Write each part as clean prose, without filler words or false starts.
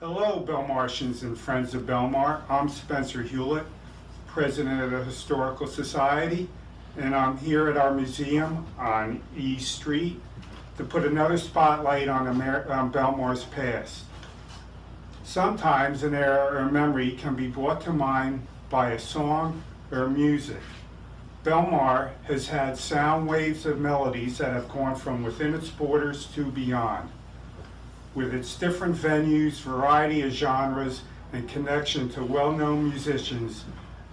Hello, Belmartians and friends of Belmar. I'm Spencer Heulitt, president of the Historical Society, and I'm here at our museum on E Street to put another spotlight on Belmar's past. Sometimes an era or memory can be brought to mind by a song or music. Belmar has had sound waves of melodies that have gone from within its borders to beyond. With its different venues, variety of genres, and connection to well-known musicians,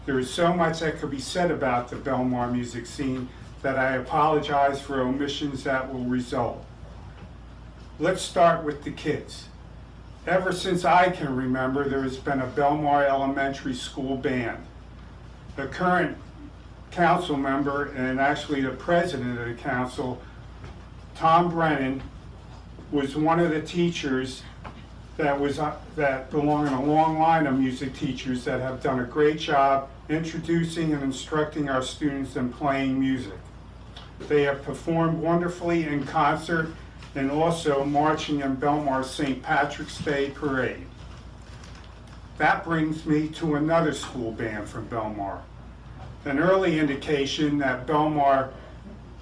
there is so much that could be said about the Belmar music scene that I apologize for omissions that will result. Let's start with the kids. Ever since I can remember, there has been a Belmar Elementary School band. The current council member, and actually the president of the council, Tom Brennan, was one of the teachers that belong in a long line of music teachers that have done a great job introducing and instructing our students in playing music. They have performed wonderfully in concert and also marching in Belmar's St. Patrick's Day Parade. That brings me to another school band from Belmar. An early indication that Belmar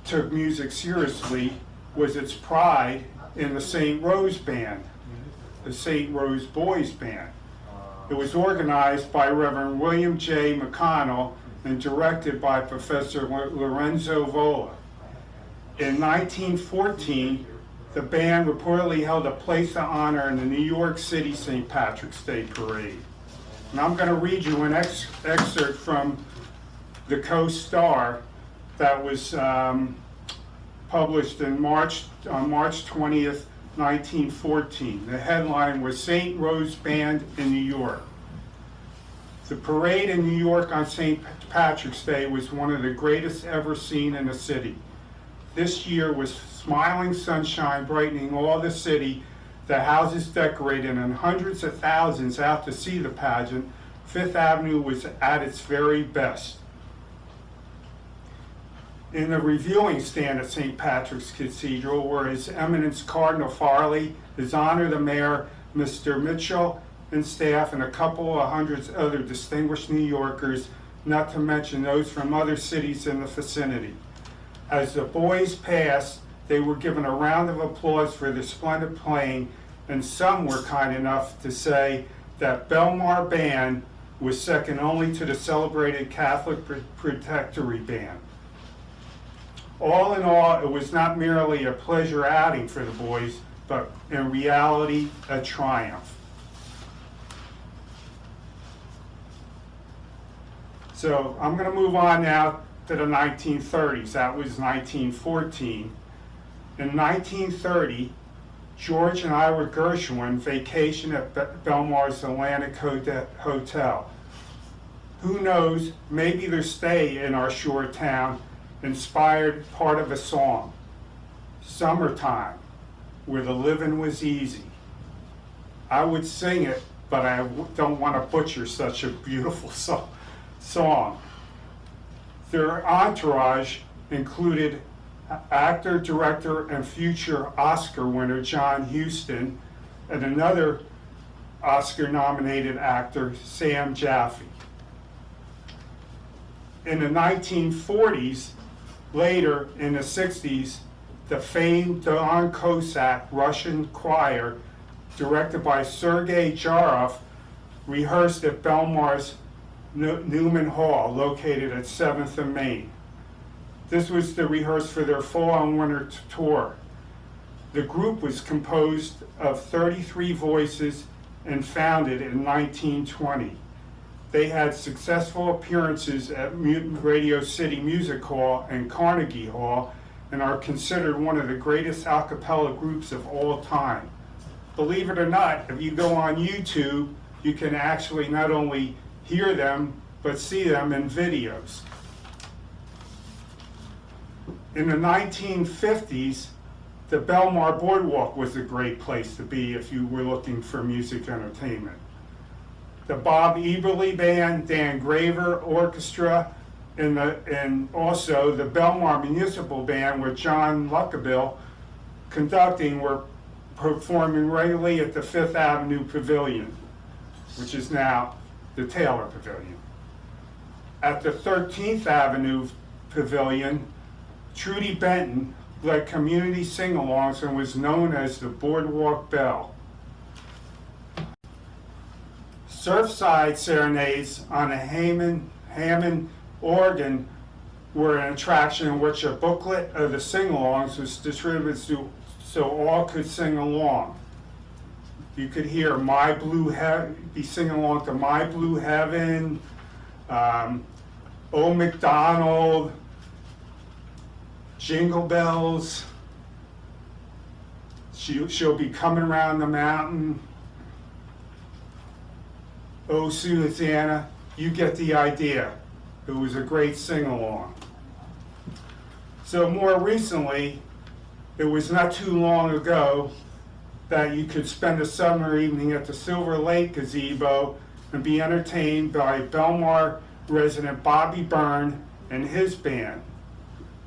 took music seriously was its pride in the St. Rose Band, the St. Rose Boys Band. It was organized by Reverend William J. McConnell and directed by Professor Lorenzo Vola. In 1914, the band reportedly held a place of honor in the New York City St. Patrick's Day Parade. And I'm going to read you an excerpt from the Co-Star that was published on March 20th, 1914. The headline was St. Rose Band in New York. The parade in New York on St. Patrick's Day was one of the greatest ever seen in the city. This year was smiling sunshine brightening all the city, the houses decorated, and hundreds of thousands out to see the pageant. Fifth Avenue was at its very best. In the reviewing stand at St. Patrick's Cathedral were His Eminence Cardinal Farley, His Honor the Mayor, Mr. Mitchell, and staff, and a couple of hundreds other distinguished New Yorkers, not to mention those from other cities in the vicinity. As the boys passed, they were given a round of applause for their splendid playing, and some were kind enough to say that Belmar Band was second only to the celebrated Catholic Protectory Band. All in all, it was not merely a pleasure outing for the boys, but in reality, a triumph. So I'm going to move on now to the 1930s. That was 1914. In 1930, George and Ira Gershwin vacationed at Belmar's Atlantic Hotel. Who knows, maybe their stay in our shore town inspired part of a song, Summertime, where the living was easy. I would sing it, but I don't want to butcher such a beautiful song. Their entourage included actor, director, and future Oscar winner John Huston, and another Oscar-nominated actor, Sam Jaffe. In the 1940s, later in the 60s, the famed Don Cossack Russian choir, directed by Sergei Jarov, rehearsed at Belmar's Newman Hall, located at 7th and Main. This was the rehearse for their fall-on winter tour. The group was composed of 33 voices and founded in 1920. They had successful appearances at Radio City Music Hall and Carnegie Hall and are considered one of the greatest a cappella groups of all time. Believe it or not, if you go on YouTube, you can actually not only hear them, but see them in videos. In the 1950s, the Belmar Boardwalk was a great place to be if you were looking for music entertainment. The Bob Eberly Band, Dan Graver Orchestra, and also the Belmar Municipal Band with John Luckabill conducting were performing regularly at the Fifth Avenue Pavilion, which is now the Taylor Pavilion. At the 13th Avenue Pavilion, Trudy Benton led community sing-alongs and was known as the Boardwalk Belle. Surfside serenades on a Hammond organ were an attraction in which a booklet of the sing-alongs was distributed so all could sing along. You could hear be singing along to My Blue Heaven, Oh McDonald, Jingle Bells, She'll Be Coming Around the Mountain, Oh Susanna. You get the idea. It was a great sing-along. So more recently, it was not too long ago that you could spend a summer evening at the Silver Lake Gazebo and be entertained by Belmar resident Bobby Byrne and his band.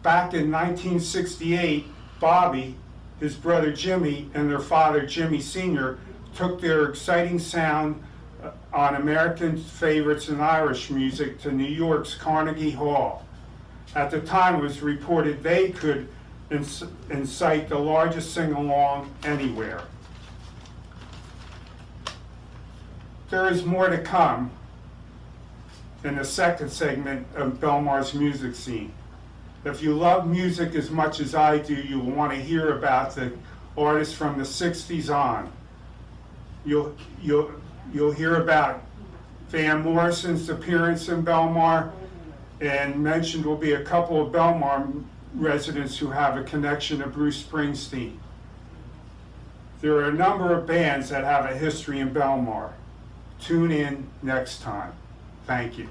Back in 1968, Bobby, his brother Jimmy, and their father Jimmy Sr. took their exciting sound on American favorites in Irish music to New York's Carnegie Hall. At the time, it was reported they could incite the largest sing-along anywhere. There is more to come in the second segment of Belmar's music scene. If you love music as much as I do, you'll want to hear about the artists from the 60s on. You'll hear about Van Morrison's appearance in Belmar, and mentioned will be a couple of Belmar residents who have a connection to Bruce Springsteen. There are a number of bands that have a history in Belmar. Tune in next time. Thank you.